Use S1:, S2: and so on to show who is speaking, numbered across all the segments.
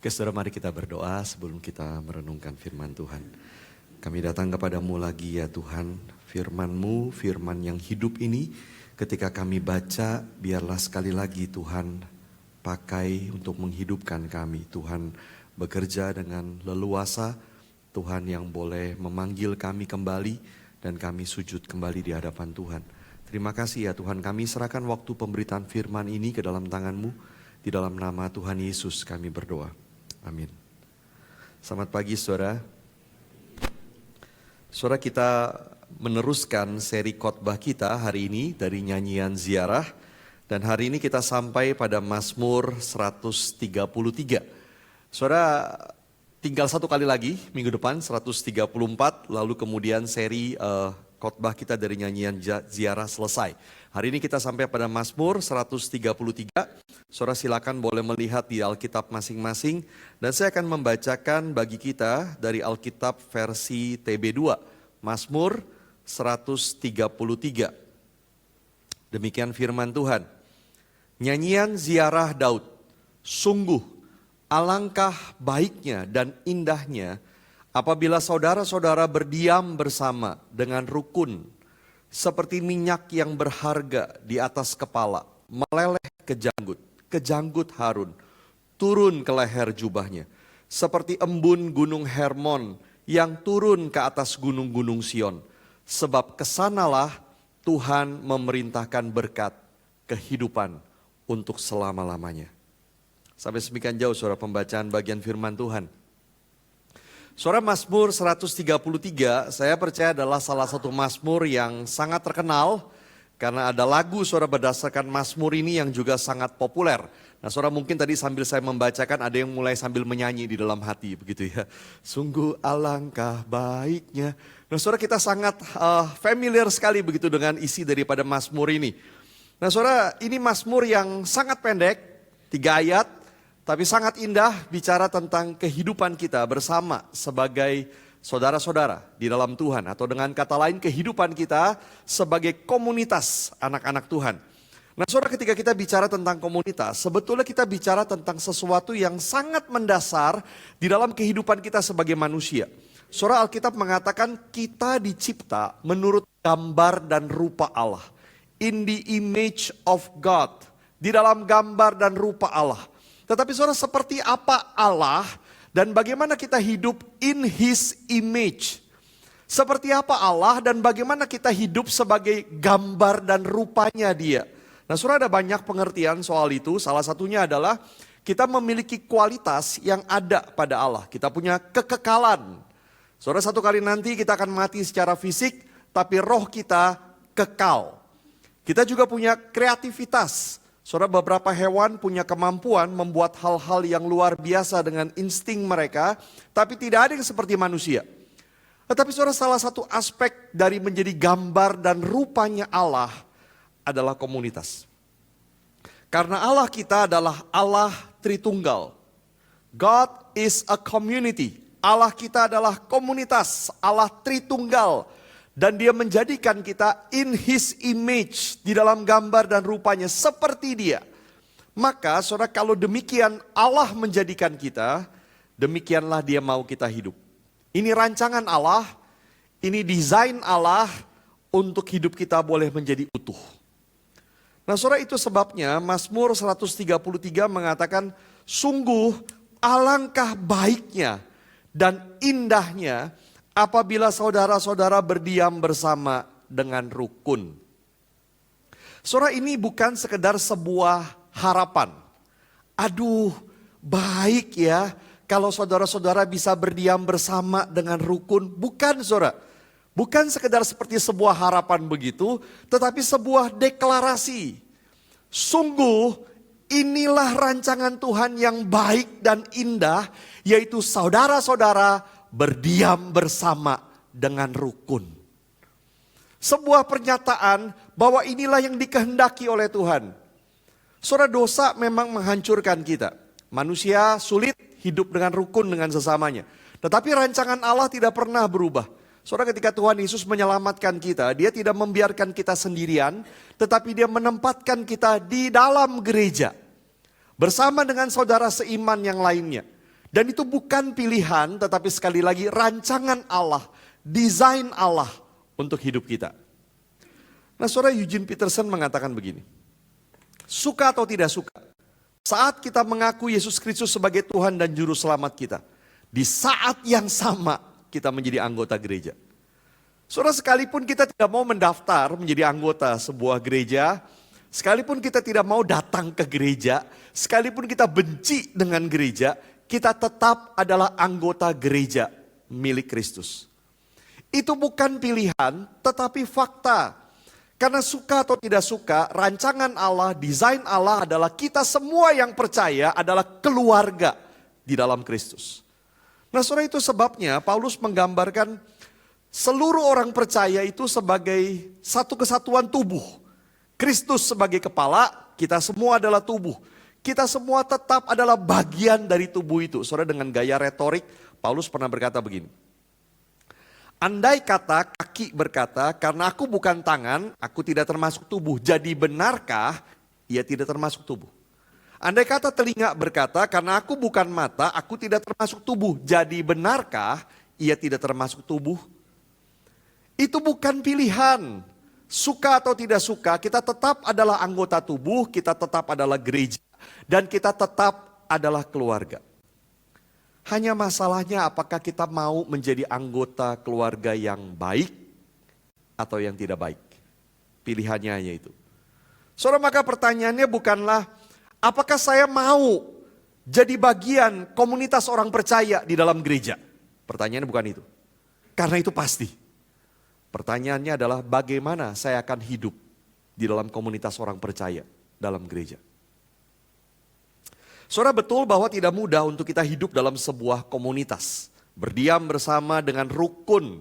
S1: Oke saudara, mari kita berdoa sebelum kita merenungkan firman Tuhan. Kami datang kepadamu lagi ya Tuhan, firman-Mu, firman yang hidup ini. Ketika kami baca, biarlah sekali lagi Tuhan pakai untuk menghidupkan kami. Tuhan bekerja dengan leluasa, Tuhan yang boleh memanggil kami kembali dan kami sujud kembali di hadapan Tuhan. Terima kasih ya Tuhan, kami serahkan waktu pemberitaan firman ini ke dalam tangan-Mu. Di dalam nama Tuhan Yesus kami berdoa. Amin. Selamat pagi saudara. Saudara, kita meneruskan seri khotbah kita hari ini dari nyanyian ziarah. Dan hari ini kita sampai pada Mazmur 133. Saudara, tinggal satu kali lagi minggu depan 134. Lalu kemudian seri khotbah kita dari nyanyian ziarah selesai. Hari ini kita sampai pada Mazmur 133. Saudara silakan boleh melihat di Alkitab masing-masing. Dan saya akan membacakan bagi kita dari Alkitab versi TB2. Mazmur 133. Demikian firman Tuhan. Nyanyian ziarah Daud. Sungguh alangkah baiknya dan indahnya apabila saudara-saudara berdiam bersama dengan rukun. Seperti minyak yang berharga di atas kepala. Meleleh ke janggut Harun, turun ke leher jubahnya. Seperti embun gunung Hermon yang turun ke atas gunung-gunung Sion. Sebab kesanalah Tuhan memerintahkan berkat kehidupan untuk selama-lamanya. Sampai semikian jauh saudara pembacaan bagian firman Tuhan. Saudara, Mazmur 133 saya percaya adalah salah satu Mazmur yang sangat terkenal. Karena ada lagu saudara berdasarkan Mazmur ini yang juga sangat populer. Nah saudara mungkin tadi sambil saya membacakan ada yang mulai sambil menyanyi di dalam hati begitu ya. Sungguh alangkah baiknya. Nah saudara kita sangat familiar sekali begitu dengan isi daripada Mazmur ini. Nah saudara ini Mazmur yang sangat pendek, 3 ayat. Tapi sangat indah bicara tentang kehidupan kita bersama sebagai saudara-saudara di dalam Tuhan. Atau dengan kata lain kehidupan kita sebagai komunitas anak-anak Tuhan. Nah saudara, ketika kita bicara tentang komunitas, sebetulnya kita bicara tentang sesuatu yang sangat mendasar di dalam kehidupan kita sebagai manusia. Saudara, Alkitab mengatakan kita dicipta menurut gambar dan rupa Allah. In the image of God. Di dalam gambar dan rupa Allah. Tetapi saudara, seperti apa Allah dan bagaimana kita hidup in His image? Seperti apa Allah dan bagaimana kita hidup sebagai gambar dan rupanya Dia? Nah saudara, ada banyak pengertian soal itu. Salah satunya adalah kita memiliki kualitas yang ada pada Allah. Kita punya kekekalan. Saudara, satu kali nanti kita akan mati secara fisik, tapi roh kita kekal. Kita juga punya kreativitas. Saudara, beberapa hewan punya kemampuan membuat hal-hal yang luar biasa dengan insting mereka, tapi tidak ada yang seperti manusia. Tetapi saudara, salah satu aspek dari menjadi gambar dan rupanya Allah adalah komunitas. Karena Allah kita adalah Allah Tritunggal. God is a community. Allah kita adalah komunitas, Allah Tritunggal. Dan Dia menjadikan kita in His image, di dalam gambar dan rupanya seperti Dia. Maka saudara, kalau demikian Allah menjadikan kita, demikianlah Dia mau kita hidup. Ini rancangan Allah, ini desain Allah untuk hidup kita boleh menjadi utuh. Nah saudara, itu sebabnya Mazmur 133 mengatakan, sungguh alangkah baiknya dan indahnya apabila saudara-saudara berdiam bersama dengan rukun. Saudara, ini bukan sekedar sebuah harapan. Aduh, baik ya kalau saudara-saudara bisa berdiam bersama dengan rukun. Bukan saudara. Bukan sekedar seperti sebuah harapan begitu, tetapi sebuah deklarasi. Sungguh inilah rancangan Tuhan yang baik dan indah, yaitu saudara-saudara berdiam bersama dengan rukun. Sebuah pernyataan bahwa inilah yang dikehendaki oleh Tuhan. Saudara, dosa memang menghancurkan kita. Manusia sulit hidup dengan rukun dengan sesamanya. Tetapi rancangan Allah tidak pernah berubah. Saudara, ketika Tuhan Yesus menyelamatkan kita, Dia tidak membiarkan kita sendirian, tetapi Dia menempatkan kita di dalam gereja. Bersama dengan saudara seiman yang lainnya. Dan itu bukan pilihan, tetapi sekali lagi rancangan Allah, desain Allah untuk hidup kita. Nah, saudara, Eugene Peterson mengatakan begini, suka atau tidak suka, saat kita mengaku Yesus Kristus sebagai Tuhan dan Juru Selamat kita, di saat yang sama kita menjadi anggota gereja. Saudara, sekalipun kita tidak mau mendaftar menjadi anggota sebuah gereja, sekalipun kita tidak mau datang ke gereja, sekalipun kita benci dengan gereja, kita tetap adalah anggota gereja milik Kristus. Itu bukan pilihan, tetapi fakta. Karena suka atau tidak suka, rancangan Allah, desain Allah adalah kita semua yang percaya adalah keluarga di dalam Kristus. Nah, saudara, itu sebabnya Paulus menggambarkan seluruh orang percaya itu sebagai satu kesatuan tubuh. Kristus sebagai kepala, kita semua adalah tubuh. Kita semua tetap adalah bagian dari tubuh itu. Saudara, dengan gaya retorik, Paulus pernah berkata begini. Andai kata kaki berkata, karena aku bukan tangan, aku tidak termasuk tubuh. Jadi benarkah ia tidak termasuk tubuh? Andai kata telinga berkata, karena aku bukan mata, aku tidak termasuk tubuh. Jadi benarkah ia tidak termasuk tubuh? Itu bukan pilihan. Suka atau tidak suka, kita tetap adalah anggota tubuh, kita tetap adalah gereja. Dan kita tetap adalah keluarga. Hanya masalahnya apakah kita mau menjadi anggota keluarga yang baik atau yang tidak baik. Pilihannya hanya itu. Saudara, maka pertanyaannya bukanlah apakah saya mau jadi bagian komunitas orang percaya di dalam gereja. Pertanyaannya bukan itu. Karena itu pasti. Pertanyaannya adalah bagaimana saya akan hidup di dalam komunitas orang percaya dalam gereja. Saudara, betul bahwa tidak mudah untuk kita hidup dalam sebuah komunitas. Berdiam bersama dengan rukun.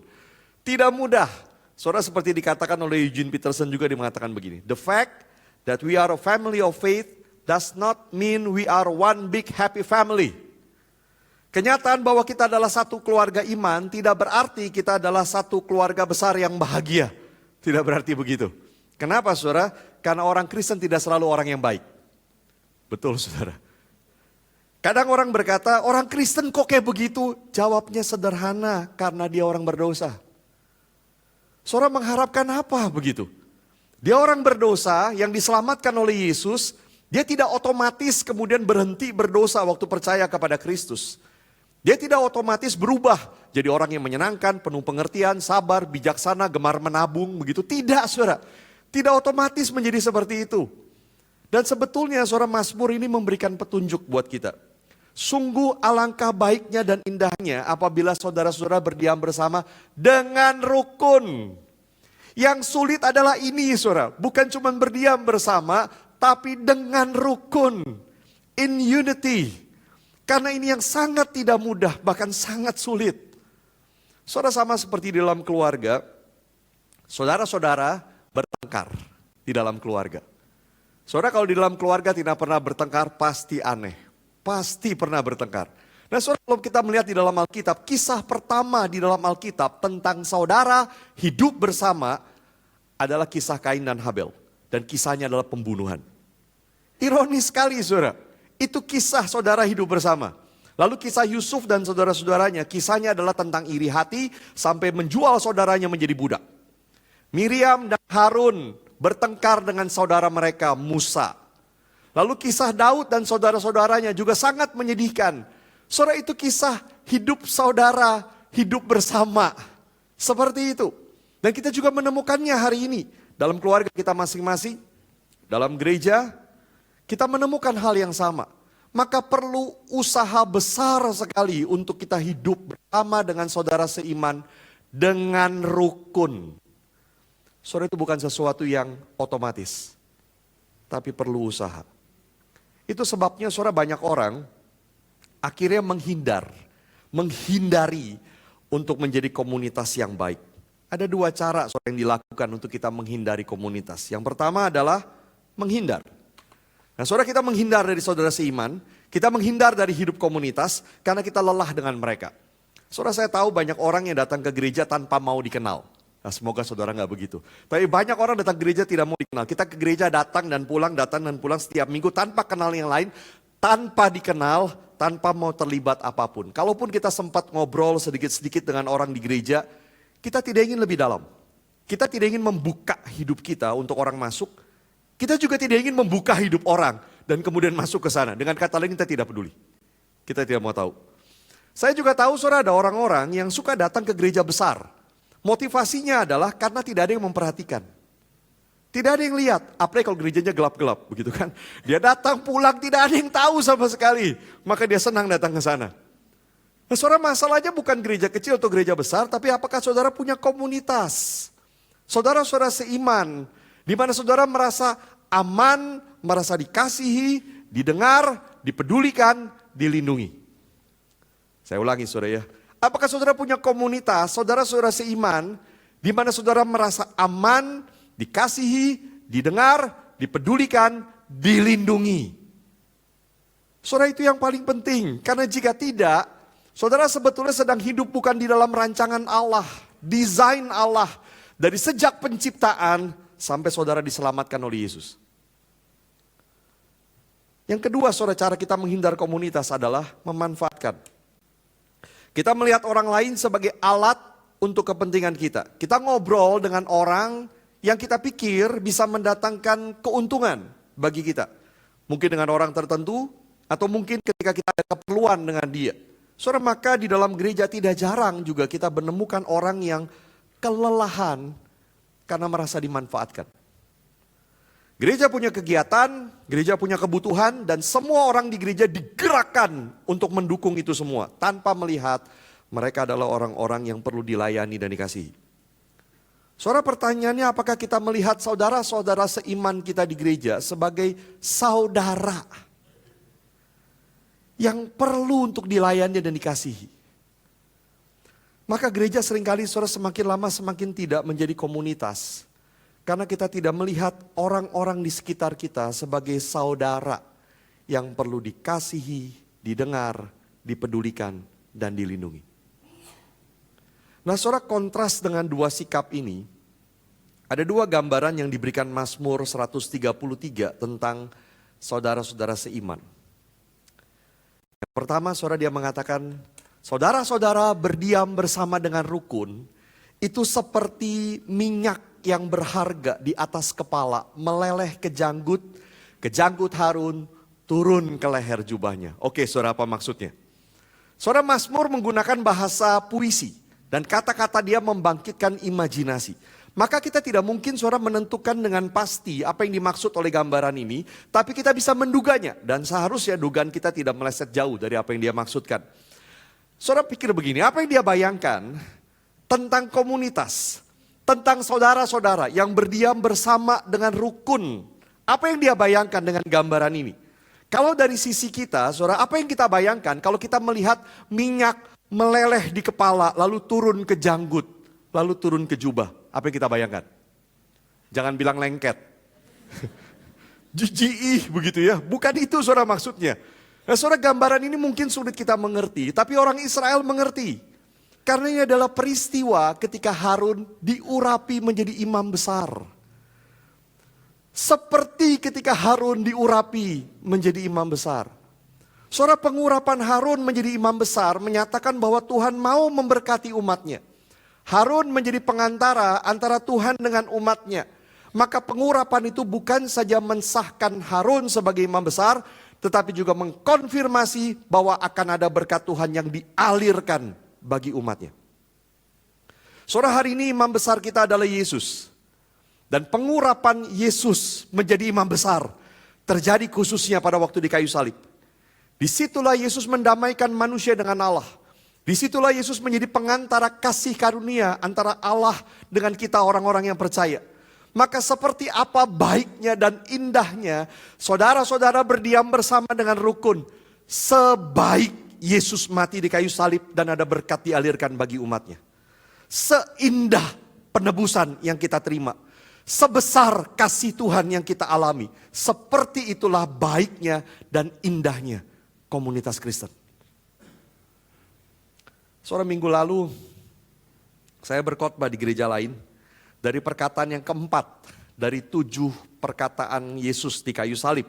S1: Tidak mudah. Saudara, seperti dikatakan oleh Eugene Peterson juga dia mengatakan begini. The fact that we are a family of faith does not mean we are one big happy family. Kenyataan bahwa kita adalah satu keluarga iman tidak berarti kita adalah satu keluarga besar yang bahagia. Tidak berarti begitu. Kenapa, saudara? Karena orang Kristen tidak selalu orang yang baik. Betul, saudara. Kadang orang berkata, orang Kristen kok kayak begitu? Jawabnya sederhana, karena dia orang berdosa. Saudara, mengharapkan apa begitu? Dia orang berdosa yang diselamatkan oleh Yesus, dia tidak otomatis kemudian berhenti berdosa waktu percaya kepada Kristus. Dia tidak otomatis berubah jadi orang yang menyenangkan, penuh pengertian, sabar, bijaksana, gemar menabung, begitu. Tidak, saudara. Tidak otomatis menjadi seperti itu. Dan sebetulnya saudara, Mazmur ini memberikan petunjuk buat kita. Sungguh alangkah baiknya dan indahnya apabila saudara-saudara berdiam bersama dengan rukun. Yang sulit adalah ini, saudara. Bukan cuma berdiam bersama, tapi dengan rukun. In unity. Karena ini yang sangat tidak mudah, bahkan sangat sulit. Saudara, sama seperti di dalam keluarga, saudara-saudara bertengkar di dalam keluarga. Saudara, kalau di dalam keluarga tidak pernah bertengkar, pasti aneh. Pasti pernah bertengkar. Nah, saudara, kalau kita melihat di dalam Alkitab, kisah pertama di dalam Alkitab tentang saudara hidup bersama adalah kisah Kain dan Habel. Dan kisahnya adalah pembunuhan. Ironis sekali, saudara. Itu kisah saudara hidup bersama. Lalu kisah Yusuf dan saudara-saudaranya, kisahnya adalah tentang iri hati sampai menjual saudaranya menjadi budak. Miriam dan Harun bertengkar dengan saudara mereka Musa. Lalu kisah Daud dan saudara-saudaranya juga sangat menyedihkan. Saudara, itu kisah hidup saudara, hidup bersama. Seperti itu. Dan kita juga menemukannya hari ini. Dalam keluarga kita masing-masing, dalam gereja, kita menemukan hal yang sama. Maka perlu usaha besar sekali untuk kita hidup bersama dengan saudara seiman dengan rukun. Saudara, itu bukan sesuatu yang otomatis, tapi perlu usaha. Itu sebabnya saudara, banyak orang akhirnya menghindari untuk menjadi komunitas yang baik. Ada dua cara saudara yang dilakukan untuk kita menghindari komunitas. Yang pertama adalah menghindar. Nah, saudara, kita menghindar dari saudara seiman, kita menghindar dari hidup komunitas karena kita lelah dengan mereka. Saudara, saya tahu banyak orang yang datang ke gereja tanpa mau dikenal. Nah, semoga saudara nggak begitu. Tapi banyak orang datang ke gereja tidak mau dikenal. Kita ke gereja datang dan pulang setiap minggu tanpa kenal yang lain, tanpa dikenal, tanpa mau terlibat apapun. Kalaupun kita sempat ngobrol sedikit-sedikit dengan orang di gereja, kita tidak ingin lebih dalam. Kita tidak ingin membuka hidup kita untuk orang masuk. Kita juga tidak ingin membuka hidup orang dan kemudian masuk ke sana. Dengan kata lain, kita tidak peduli. Kita tidak mau tahu. Saya juga tahu saudara, ada orang-orang yang suka datang ke gereja besar. Motivasinya adalah karena tidak ada yang memperhatikan. Tidak ada yang lihat, apalagi kalau gerejanya gelap-gelap, begitu kan. Dia datang pulang tidak ada yang tahu sama sekali, maka dia senang datang ke sana. Nah, saudara, masalahnya bukan gereja kecil atau gereja besar, tapi apakah saudara punya komunitas? Saudara-saudara seiman, di mana saudara merasa aman, merasa dikasihi, didengar, dipedulikan, dilindungi. Saya ulangi saudara ya, apakah saudara punya komunitas, saudara-saudara seiman, di mana saudara merasa aman, dikasihi, didengar, dipedulikan, dilindungi. Saudara, itu yang paling penting. Karena jika tidak, saudara sebetulnya sedang hidup bukan di dalam rancangan Allah, desain Allah. Dari sejak penciptaan sampai saudara diselamatkan oleh Yesus. Yang kedua, saudara, cara kita menghindar komunitas adalah memanfaatkan. Kita melihat orang lain sebagai alat untuk kepentingan kita. Kita ngobrol dengan orang yang kita pikir bisa mendatangkan keuntungan bagi kita. Mungkin dengan orang tertentu, atau mungkin ketika kita ada keperluan dengan dia. Saudara, maka di dalam gereja tidak jarang juga kita menemukan orang yang kelelahan karena merasa dimanfaatkan. Gereja punya kegiatan, gereja punya kebutuhan, dan semua orang di gereja digerakkan untuk mendukung itu semua. Tanpa melihat mereka adalah orang-orang yang perlu dilayani dan dikasihi. Saudara, pertanyaannya, apakah kita melihat saudara-saudara seiman kita di gereja sebagai saudara yang perlu untuk dilayani dan dikasihi? Maka gereja seringkali saudara semakin lama semakin tidak menjadi komunitas. Karena kita tidak melihat orang-orang di sekitar kita sebagai saudara yang perlu dikasihi, didengar, dipedulikan, dan dilindungi. Nah, saudara, kontras dengan dua sikap ini, ada dua gambaran yang diberikan Mazmur 133 tentang saudara-saudara seiman. Yang pertama, saudara, dia mengatakan, saudara-saudara berdiam bersama dengan rukun, itu seperti minyak yang berharga di atas kepala, meleleh ke janggut Harun, turun ke leher jubahnya. Oke, saudara, apa maksudnya? Saudara, Mazmur menggunakan bahasa puisi. Dan kata-kata dia membangkitkan imajinasi. Maka kita tidak mungkin saudara menentukan dengan pasti apa yang dimaksud oleh gambaran ini. Tapi kita bisa menduganya. Dan seharusnya dugaan kita tidak meleset jauh dari apa yang dia maksudkan. Saudara pikir begini, apa yang dia bayangkan tentang komunitas. Tentang saudara-saudara yang berdiam bersama dengan rukun. Apa yang dia bayangkan dengan gambaran ini? Kalau dari sisi kita, saudara, apa yang kita bayangkan kalau kita melihat minyak meleleh di kepala, lalu turun ke janggut, lalu turun ke jubah. Apa yang kita bayangkan? Jangan bilang lengket. Jijik begitu ya. Bukan itu saudara maksudnya. Nah, saudara, gambaran ini mungkin sulit kita mengerti, tapi orang Israel mengerti. Karena ini adalah peristiwa ketika Harun diurapi menjadi imam besar. Seperti ketika Harun diurapi menjadi imam besar. Saudara, pengurapan Harun menjadi imam besar menyatakan bahwa Tuhan mau memberkati umatnya. Harun menjadi pengantara antara Tuhan dengan umatnya. Maka pengurapan itu bukan saja mensahkan Harun sebagai imam besar, tetapi juga mengkonfirmasi bahwa akan ada berkat Tuhan yang dialirkan bagi umatnya. Saudara, hari ini imam besar kita adalah Yesus. Dan pengurapan Yesus menjadi imam besar terjadi khususnya pada waktu di kayu salib. Disitulah Yesus mendamaikan manusia dengan Allah. Disitulah Yesus menjadi pengantara kasih karunia antara Allah dengan kita orang-orang yang percaya. Maka seperti apa baiknya dan indahnya saudara-saudara berdiam bersama dengan rukun. Sebaik Yesus mati di kayu salib dan ada berkat dialirkan bagi umatnya. Seindah penebusan yang kita terima. Sebesar kasih Tuhan yang kita alami. Seperti itulah baiknya dan indahnya komunitas Kristen. Sore minggu lalu saya berkhotbah di gereja lain. Dari perkataan yang keempat dari 7 perkataan Yesus di kayu salib.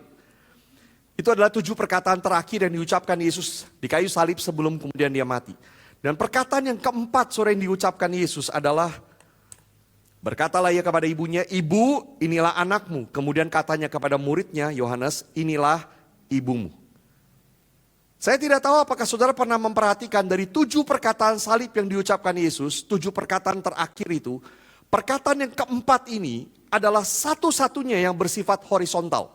S1: Itu adalah 7 perkataan terakhir yang diucapkan Yesus di kayu salib sebelum kemudian dia mati. Dan perkataan yang keempat sore yang diucapkan Yesus adalah, berkatalah ia kepada ibunya, "Ibu, inilah anakmu." Kemudian katanya kepada muridnya, Yohanes, "Inilah ibumu." Saya tidak tahu apakah saudara pernah memperhatikan dari 7 perkataan salib yang diucapkan Yesus, 7 perkataan terakhir itu, perkataan yang keempat ini adalah satu-satunya yang bersifat horizontal.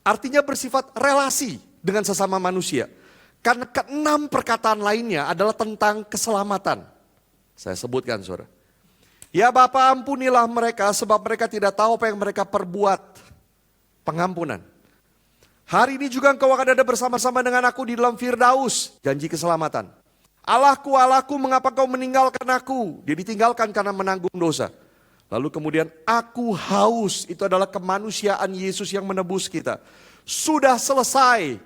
S1: Artinya bersifat relasi dengan sesama manusia. Karena ke-6 perkataan lainnya adalah tentang keselamatan. Saya sebutkan saudara. "Ya Bapa, ampunilah mereka sebab mereka tidak tahu apa yang mereka perbuat." Pengampunan. "Hari ini juga engkau akan ada bersama-sama dengan aku di dalam Firdaus." Janji keselamatan. "Allahku, Allahku, mengapa kau meninggalkan aku?" Dia ditinggalkan karena menanggung dosa. Lalu kemudian, "Aku haus." Itu adalah kemanusiaan Yesus yang menebus kita. Sudah selesai.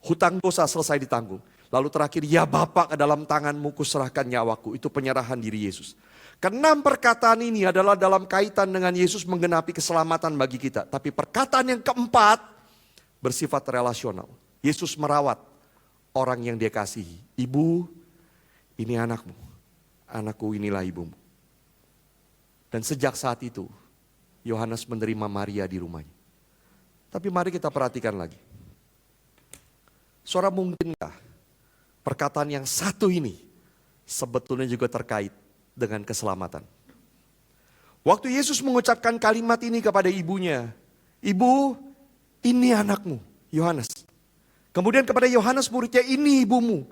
S1: Hutang dosa selesai ditanggung. Lalu terakhir, "Ya Bapa, ke dalam tanganmu kuserahkan nyawaku." Itu penyerahan diri Yesus. Ke-6 perkataan ini adalah dalam kaitan dengan Yesus menggenapi keselamatan bagi kita. Tapi perkataan yang keempat bersifat relasional. Yesus merawat orang yang dia kasihi. "Ibu, ini anakmu. Anakku, inilah ibumu." Dan sejak saat itu, Yohanes menerima Maria di rumahnya. Tapi mari kita perhatikan lagi. Saudara, mungkinkah perkataan yang satu ini sebetulnya juga terkait dengan keselamatan? Waktu Yesus mengucapkan kalimat ini kepada ibunya, "Ibu, ini anakmu," Yohanes. Kemudian kepada Yohanes muridnya, "Ini ibumu."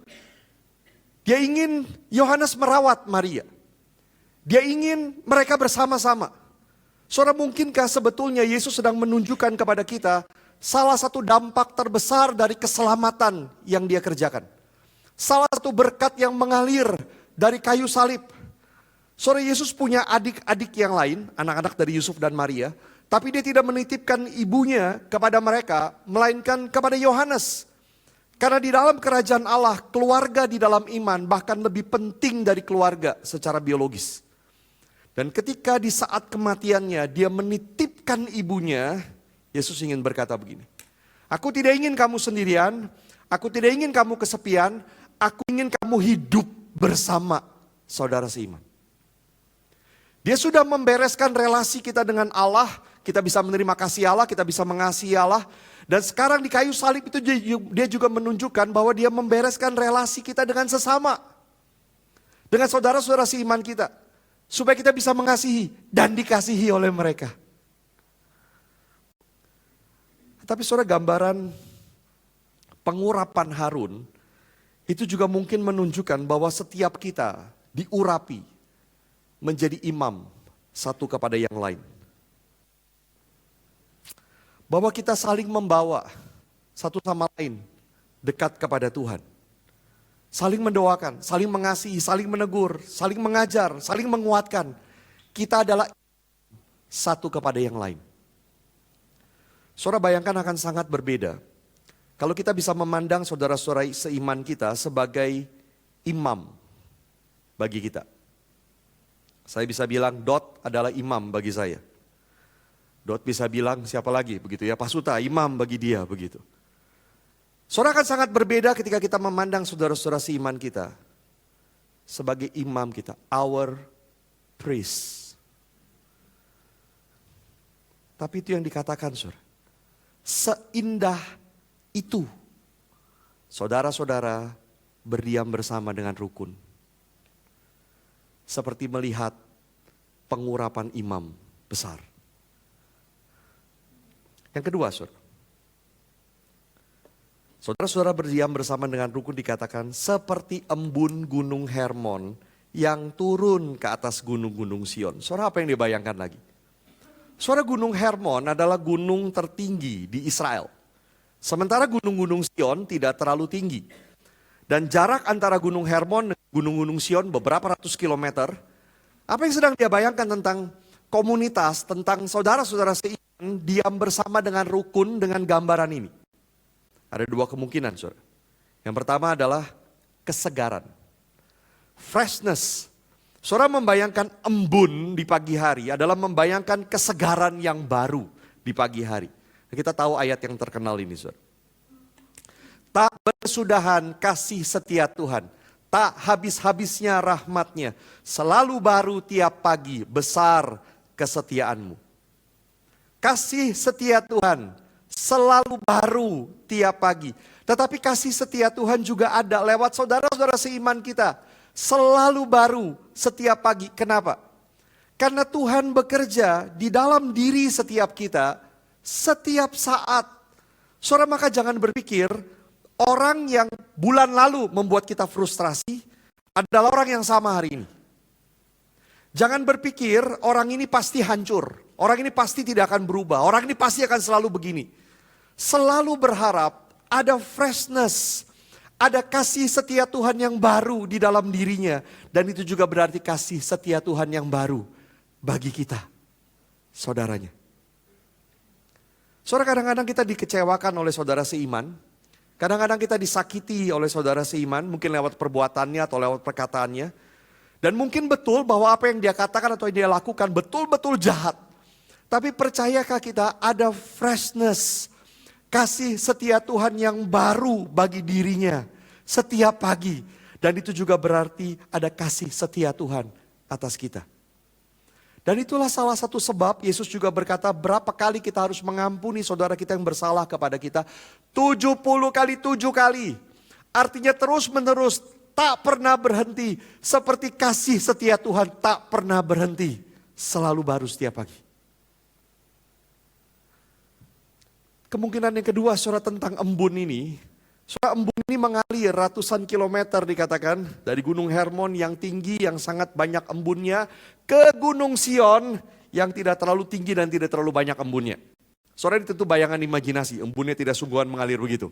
S1: Dia ingin Yohanes merawat Maria. Dia ingin mereka bersama-sama. Saudara, mungkinkah sebetulnya Yesus sedang menunjukkan kepada kita salah satu dampak terbesar dari keselamatan yang dia kerjakan. Salah satu berkat yang mengalir dari kayu salib. Saudara, Yesus punya adik-adik yang lain, anak-anak dari Yusuf dan Maria. Tapi dia tidak menitipkan ibunya kepada mereka, melainkan kepada Yohanes. Karena di dalam kerajaan Allah, keluarga di dalam iman bahkan lebih penting dari keluarga secara biologis. Dan ketika di saat kematiannya dia menitipkan ibunya, Yesus ingin berkata begini, "Aku tidak ingin kamu sendirian, aku tidak ingin kamu kesepian, aku ingin kamu hidup bersama saudara seiman." Dia sudah membereskan relasi kita dengan Allah, kita bisa menerima kasih Allah, kita bisa mengasihi Allah. Dan sekarang di kayu salib itu dia juga menunjukkan bahwa dia membereskan relasi kita dengan sesama. Dengan saudara-saudara seiman kita. Supaya kita bisa mengasihi dan dikasihi oleh mereka. Tapi saudara, gambaran pengurapan Harun itu juga mungkin menunjukkan bahwa setiap kita diurapi menjadi imam satu kepada yang lain. Bahwa kita saling membawa satu sama lain dekat kepada Tuhan. Saling mendoakan, saling mengasihi, saling menegur, saling mengajar, saling menguatkan. Kita adalah satu kepada yang lain. Saudara, bayangkan akan sangat berbeda kalau kita bisa memandang saudara-saudara seiman kita sebagai imam bagi kita. Saya bisa bilang Dot adalah imam bagi saya. Dot bisa bilang siapa lagi begitu ya, Pak Suta imam bagi dia begitu. Saudara, akan sangat berbeda ketika kita memandang saudara-saudara seiman kita sebagai imam kita, our priest. Tapi itu yang dikatakan saudara, seindah itu saudara-saudara berdiam bersama dengan rukun. Seperti melihat pengurapan imam besar. Yang kedua saudara, saudara-saudara berdiam bersama dengan rukun dikatakan seperti embun gunung Hermon yang turun ke atas gunung-gunung Sion. Saudara, apa yang dibayangkan lagi? Saudara, gunung Hermon adalah gunung tertinggi di Israel. Sementara gunung-gunung Sion tidak terlalu tinggi. Dan jarak antara gunung Hermon dan gunung-gunung Sion beberapa ratus kilometer. Apa yang sedang dia bayangkan tentang komunitas, tentang saudara-saudara seiman diam bersama dengan rukun dengan gambaran ini? Ada dua kemungkinan, saudara. Yang pertama adalah kesegaran. Freshness. Saudara, membayangkan embun di pagi hari adalah membayangkan kesegaran yang baru di pagi hari. Kita tahu ayat yang terkenal ini, saudara. Tak bersudahan kasih setia Tuhan, tak habis-habisnya rahmatnya, selalu baru tiap pagi, besar kesetiaanmu. Kasih setia Tuhan selalu baru tiap pagi. Tetapi kasih setia Tuhan juga ada lewat saudara-saudara seiman kita. Selalu baru setiap pagi. Kenapa? Karena Tuhan bekerja di dalam diri setiap kita setiap saat. Saudara, maka jangan berpikir orang yang bulan lalu membuat kita frustrasi adalah orang yang sama hari ini. Jangan berpikir orang ini pasti hancur, orang ini pasti tidak akan berubah, orang ini pasti akan selalu begini. Selalu berharap ada freshness, ada kasih setia Tuhan yang baru di dalam dirinya. Dan itu juga berarti kasih setia Tuhan yang baru bagi kita, saudaranya. Saudara, kadang-kadang kita dikecewakan oleh saudara seiman. Kadang-kadang kita disakiti oleh saudara seiman, mungkin lewat perbuatannya atau lewat perkataannya. Dan mungkin betul bahwa apa yang dia katakan atau yang dia lakukan betul-betul jahat. Tapi percayakah kita ada freshness, kasih setia Tuhan yang baru bagi dirinya setiap pagi. Dan itu juga berarti ada kasih setia Tuhan atas kita. Dan itulah salah satu sebab Yesus juga berkata berapa kali kita harus mengampuni saudara kita yang bersalah kepada kita. 70 kali 7 kali. Artinya terus menerus, tak pernah berhenti. Seperti kasih setia Tuhan tak pernah berhenti. Selalu baru setiap pagi. Kemungkinan yang kedua saudara tentang embun ini. Saudara, embun ini mengalir ratusan kilometer dikatakan. Dari Gunung Hermon yang tinggi yang sangat banyak embunnya. Ke Gunung Sion yang tidak terlalu tinggi dan tidak terlalu banyak embunnya. Saudara, ini tentu bayangan imajinasi. Embunnya tidak sungguhan mengalir begitu.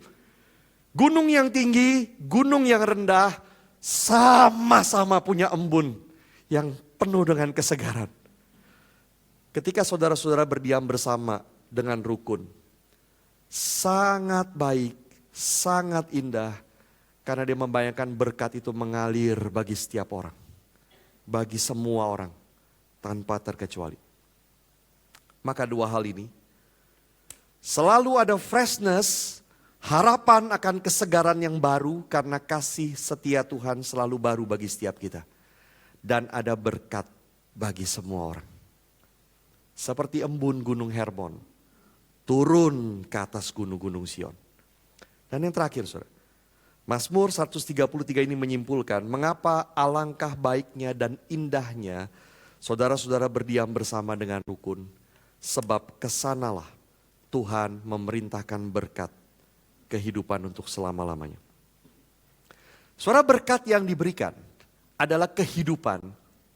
S1: Gunung yang tinggi, gunung yang rendah. Sama-sama punya embun yang penuh dengan kesegaran. Ketika saudara-saudara berdiam bersama dengan rukun. Sangat baik, sangat indah. Karena dia membayangkan berkat itu mengalir bagi setiap orang. Bagi semua orang. Tanpa terkecuali. Maka dua hal ini. Selalu ada freshness. Harapan akan kesegaran yang baru. Karena kasih setia Tuhan selalu baru bagi setiap kita. Dan ada berkat bagi semua orang. Seperti embun Gunung Hermon. Turun ke atas gunung-gunung Sion. Dan yang terakhir saudara. Mazmur 133 ini menyimpulkan mengapa alangkah baiknya dan indahnya saudara-saudara berdiam bersama dengan rukun. Sebab kesanalah Tuhan memerintahkan berkat kehidupan untuk selama-lamanya. Saudara, berkat yang diberikan adalah kehidupan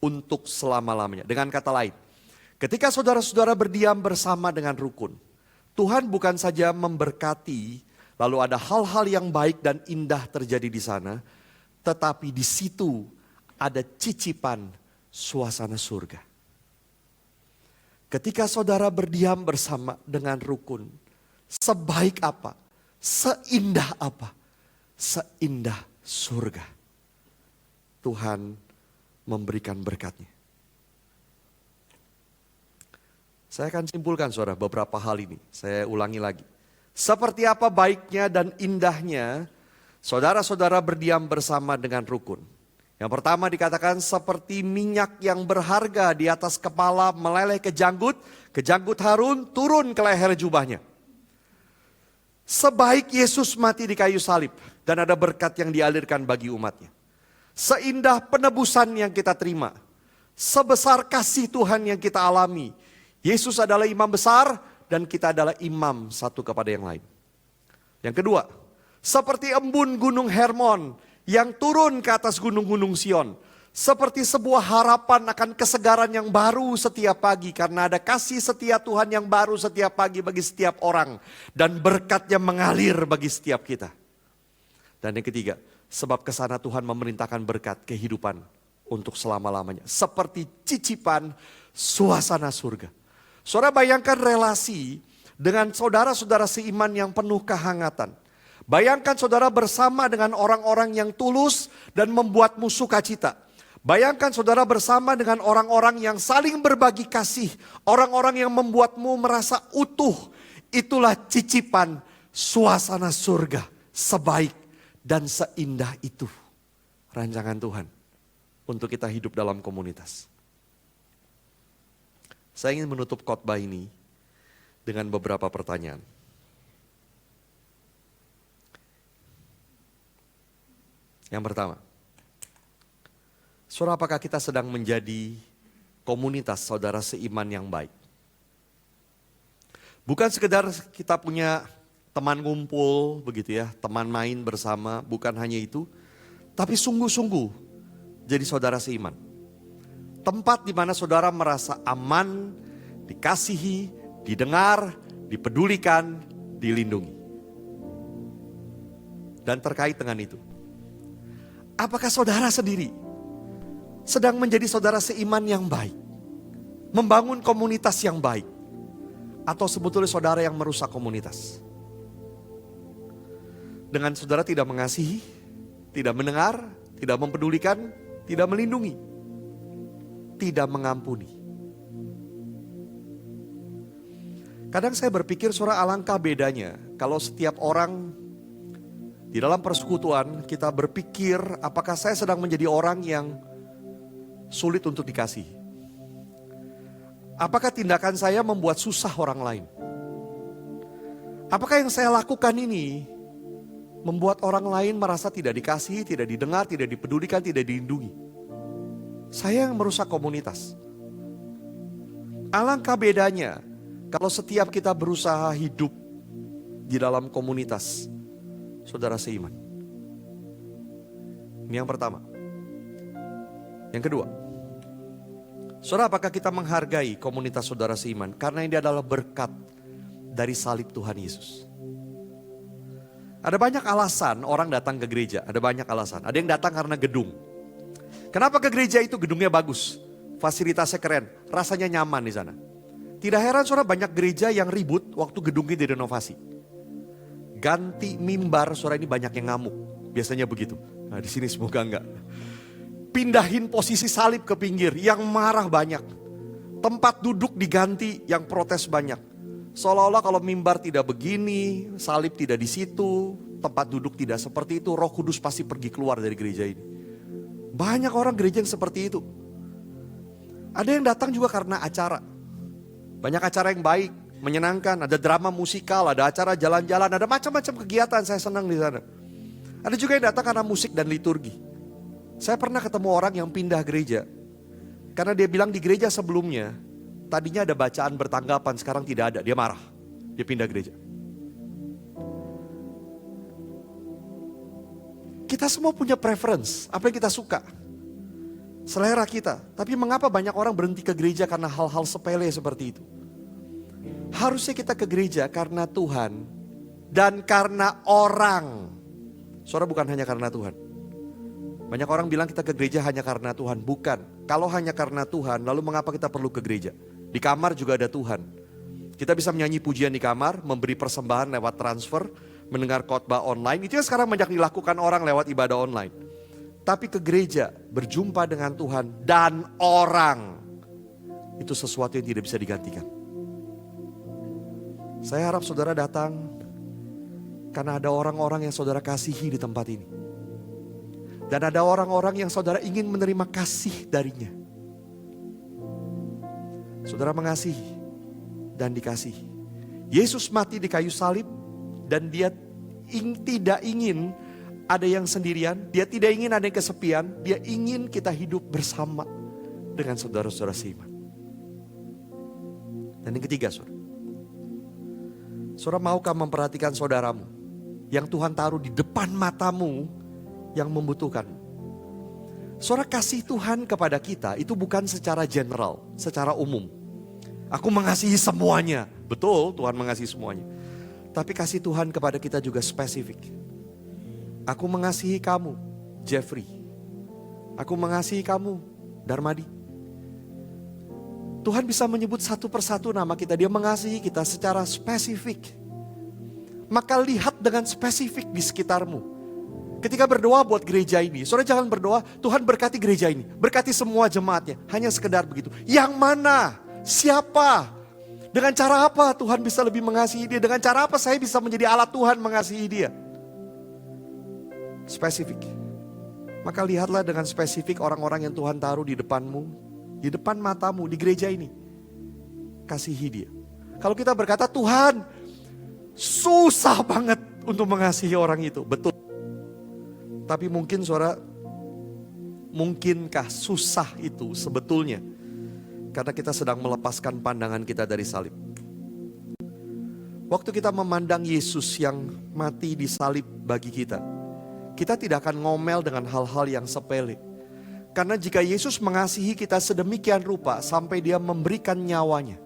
S1: untuk selama-lamanya. Dengan kata lain, ketika saudara-saudara berdiam bersama dengan rukun, Tuhan bukan saja memberkati, lalu ada hal-hal yang baik dan indah terjadi di sana, tetapi di situ ada cicipan suasana surga. Ketika saudara berdiam bersama dengan rukun, sebaik apa, seindah apa, seindah surga. Tuhan memberikan berkatnya. Saya akan simpulkan saudara beberapa hal ini, saya ulangi lagi. Seperti apa baiknya dan indahnya saudara-saudara berdiam bersama dengan rukun. Yang pertama dikatakan seperti minyak yang berharga di atas kepala meleleh ke janggut Harun turun ke leher jubahnya. Sebaik Yesus mati di kayu salib dan ada berkat yang dialirkan bagi umatnya. Seindah penebusan yang kita terima, sebesar kasih Tuhan yang kita alami. Yesus adalah imam besar dan kita adalah imam satu kepada yang lain. Yang kedua, seperti embun gunung Hermon yang turun ke atas gunung-gunung Sion. Seperti sebuah harapan akan kesegaran yang baru setiap pagi. Karena ada kasih setia Tuhan yang baru setiap pagi bagi setiap orang. Dan berkatnya mengalir bagi setiap kita. Dan yang ketiga, sebab kesana Tuhan memerintahkan berkat kehidupan untuk selama-lamanya. Seperti cicipan suasana surga. Saudara, bayangkan relasi dengan saudara-saudara seiman yang penuh kehangatan. Bayangkan saudara bersama dengan orang-orang yang tulus dan membuatmu sukacita. Bayangkan saudara bersama dengan orang-orang yang saling berbagi kasih. Orang-orang yang membuatmu merasa utuh. Itulah cicipan suasana surga sebaik dan seindah itu rancangan Tuhan untuk kita hidup dalam komunitas. Saya ingin menutup khotbah ini dengan beberapa pertanyaan. Yang pertama, saudara, apakah kita sedang menjadi komunitas saudara seiman yang baik? Bukan sekedar kita punya teman ngumpul begitu ya, teman main bersama, bukan hanya itu. Tapi sungguh-sungguh jadi saudara seiman. Tempat di mana saudara merasa aman, dikasihi, didengar, dipedulikan, dilindungi. Dan terkait dengan itu, apakah saudara sendiri sedang menjadi saudara seiman yang baik? Membangun komunitas yang baik? Atau sebetulnya saudara yang merusak komunitas? Dengan saudara tidak mengasihi, tidak mendengar, tidak mempedulikan, tidak melindungi, tidak mengampuni. Kadang saya berpikir saudara, alangkah bedanya kalau setiap orang di dalam persekutuan kita berpikir apakah saya sedang menjadi orang yang sulit untuk dikasihi. Apakah tindakan saya membuat susah orang lain? Apakah yang saya lakukan ini membuat orang lain merasa tidak dikasihi, tidak didengar, tidak dipedulikan, tidak dilindungi? Saya yang merusak komunitas. Alangkah bedanya kalau setiap kita berusaha hidup di dalam komunitas saudara seiman. Ini yang pertama. Yang kedua, saudara, apakah kita menghargai komunitas saudara seiman? Karena ini adalah berkat dari salib Tuhan Yesus. Ada banyak alasan orang datang ke gereja, ada banyak alasan. Ada yang datang karena gedung. Kenapa ke gereja itu? Gedungnya bagus, fasilitasnya keren, rasanya nyaman di sana. Tidak heran saudara, banyak gereja yang ribut waktu gedungnya direnovasi. Ganti mimbar, saudara, ini banyak yang ngamuk. Biasanya begitu. Nah, di sini semoga enggak. Pindahin posisi salib ke pinggir, yang marah banyak. Tempat duduk diganti, yang protes banyak. Seolah-olah kalau mimbar tidak begini, salib tidak di situ, tempat duduk tidak seperti itu, Roh Kudus pasti pergi keluar dari gereja ini. Banyak orang gereja yang seperti itu. Ada yang datang juga karena acara. Banyak acara yang baik, menyenangkan, ada drama musikal, ada acara jalan-jalan, ada macam-macam kegiatan, saya senang di sana. Ada juga yang datang karena musik dan liturgi. Saya pernah ketemu orang yang pindah gereja. Karena dia bilang di gereja sebelumnya, tadinya ada bacaan bertanggapan, sekarang tidak ada. Dia marah, dia pindah gereja. Kita semua punya preference, apa yang kita suka. Selera kita. Tapi mengapa banyak orang berhenti ke gereja karena hal-hal sepele seperti itu? Harusnya kita ke gereja karena Tuhan dan karena orang. Saudara, bukan hanya karena Tuhan. Banyak orang bilang kita ke gereja hanya karena Tuhan. Bukan. Kalau hanya karena Tuhan, lalu mengapa kita perlu ke gereja? Di kamar juga ada Tuhan. Kita bisa menyanyi pujian di kamar, memberi persembahan lewat transfer, mendengar khotbah online. Itu yang sekarang banyak dilakukan orang lewat ibadah online. Tapi ke gereja, berjumpa dengan Tuhan dan orang, itu sesuatu yang tidak bisa digantikan. Saya harap saudara datang karena ada orang-orang yang saudara kasihi di tempat ini. Dan ada orang-orang yang saudara ingin menerima kasih darinya. Saudara mengasihi dan dikasihi. Yesus mati di kayu salib dan dia tidak ingin ada yang sendirian. Dia tidak ingin ada yang kesepian. Dia ingin kita hidup bersama dengan saudara-saudara seiman. Dan yang ketiga, saudara. Saudara, maukah memperhatikan saudaramu yang Tuhan taruh di depan matamu yang membutuhkan? Saudara, kasih Tuhan kepada kita itu bukan secara general, secara umum. Aku mengasihi semuanya. Betul, Tuhan mengasihi semuanya. Tapi kasih Tuhan kepada kita juga spesifik. Aku mengasihi kamu, Jeffrey. Aku mengasihi kamu, Darmadi. Tuhan bisa menyebut satu persatu nama kita. Dia mengasihi kita secara spesifik. Maka lihat dengan spesifik di sekitarmu. Ketika berdoa buat gereja ini, saudara jangan berdoa, Tuhan berkati gereja ini, berkati semua jemaatnya. Hanya sekedar begitu. Yang mana? Siapa? Dengan cara apa Tuhan bisa lebih mengasihi dia? Dengan cara apa saya bisa menjadi alat Tuhan mengasihi dia? Spesifik. Maka lihatlah dengan spesifik orang-orang yang Tuhan taruh di depanmu, di depan matamu, di gereja ini. Kasihi dia. Kalau kita berkata, Tuhan, susah banget untuk mengasihi orang itu. Betul. Tapi mungkin saudara, mungkinkah susah itu sebetulnya? Karena kita sedang melepaskan pandangan kita dari salib. Waktu kita memandang Yesus yang mati di salib bagi kita, kita tidak akan ngomel dengan hal-hal yang sepele. Karena jika Yesus mengasihi kita sedemikian rupa sampai dia memberikan nyawanya.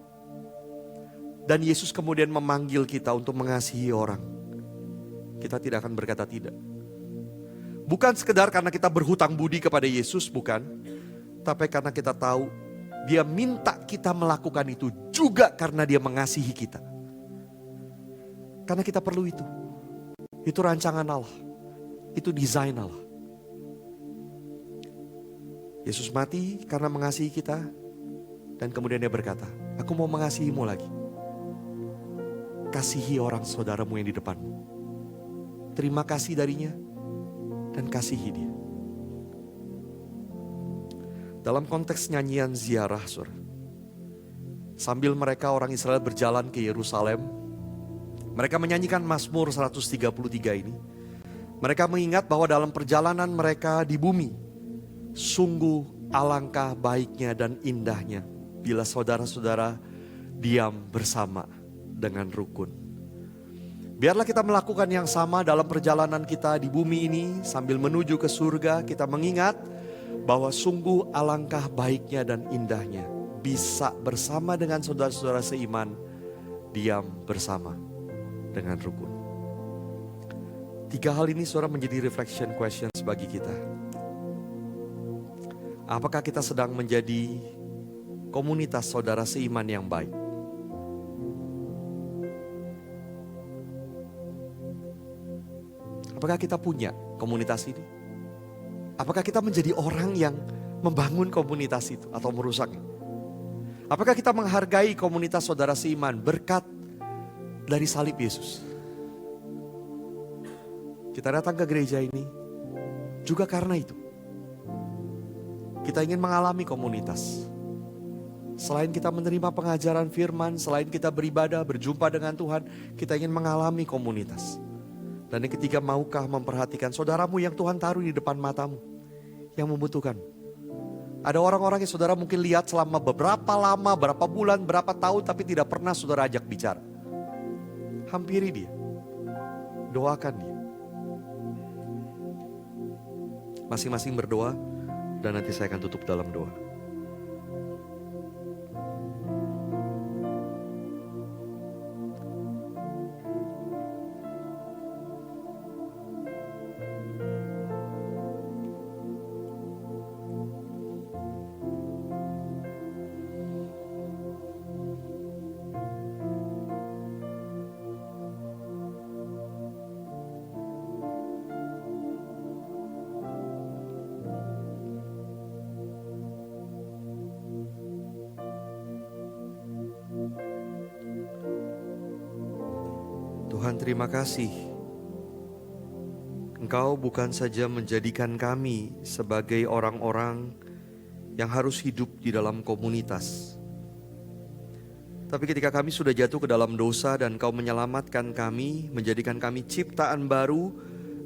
S1: Dan Yesus kemudian memanggil kita untuk mengasihi orang. Kita tidak akan berkata tidak. Bukan sekedar karena kita berhutang budi kepada Yesus, bukan. Tapi karena kita tahu dia minta kita melakukan itu juga karena dia mengasihi kita. Karena kita perlu itu. Itu rancangan Allah. Itu desain Allah. Yesus mati karena mengasihi kita. Dan kemudian dia berkata, aku mau mengasihimu lagi. Kasihi orang saudaramu yang di depanmu. Terima kasih darinya. Dan kasihi dia. Dalam konteks nyanyian ziarah, saudara. Sambil mereka orang Israel berjalan ke Yerusalem. Mereka menyanyikan Mazmur 133 ini. Mereka mengingat bahwa dalam perjalanan mereka di bumi, sungguh alangkah baiknya dan indahnya bila saudara-saudara diam bersama dengan rukun. Biarlah kita melakukan yang sama dalam perjalanan kita di bumi ini sambil menuju ke surga. Kita mengingat bahwa sungguh alangkah baiknya dan indahnya bisa bersama dengan saudara-saudara seiman, diam bersama dengan rukun. 3 hal ini saudara menjadi reflection questions bagi kita. Apakah kita sedang menjadi komunitas saudara seiman yang baik? Apakah kita punya komunitas ini? Apakah kita menjadi orang yang membangun komunitas itu atau merusaknya? Apakah kita menghargai komunitas saudara seiman berkat dari salib Yesus? Kita datang ke gereja ini juga karena itu. Kita ingin mengalami komunitas. Selain kita menerima pengajaran firman, selain kita beribadah, berjumpa dengan Tuhan, kita ingin mengalami komunitas. Dan yang ketiga, maukah memperhatikan saudaramu yang Tuhan taruh di depan matamu, yang membutuhkan. Ada orang-orang yang saudara mungkin lihat selama beberapa lama, berapa bulan, berapa tahun, tapi tidak pernah saudara ajak bicara. Hampiri dia. Doakan dia. Masing-masing berdoa dan nanti saya akan tutup dalam doa. Tuhan, terima kasih. Engkau bukan saja menjadikan kami sebagai orang-orang yang harus hidup di dalam komunitas. Tapi ketika kami sudah jatuh ke dalam dosa dan Engkau menyelamatkan kami, menjadikan kami ciptaan baru,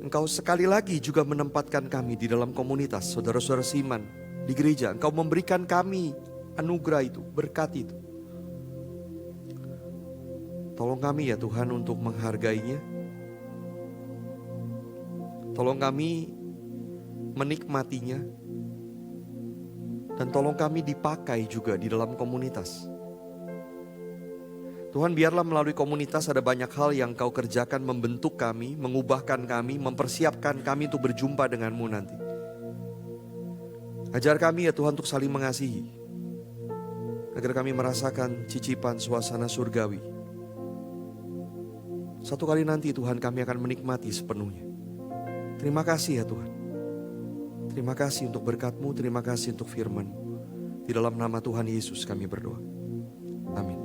S1: Engkau sekali lagi juga menempatkan kami di dalam komunitas, saudara-saudara seiman di gereja. Engkau memberikan kami anugerah itu, berkat itu. Tolong kami ya Tuhan untuk menghargainya. Tolong kami menikmatinya. Dan tolong kami dipakai juga di dalam komunitas. Tuhan, biarlah melalui komunitas ada banyak hal yang Kau kerjakan, membentuk kami, mengubahkan kami, mempersiapkan kami untuk berjumpa denganmu nanti. Ajar kami ya Tuhan untuk saling mengasihi, agar kami merasakan cicipan suasana surgawi. Satu kali nanti Tuhan kami akan menikmati sepenuhnya. Terima kasih ya Tuhan. Terima kasih untuk berkat-Mu, terima kasih untuk firman-Mu. Di dalam nama Tuhan Yesus kami berdoa. Amin.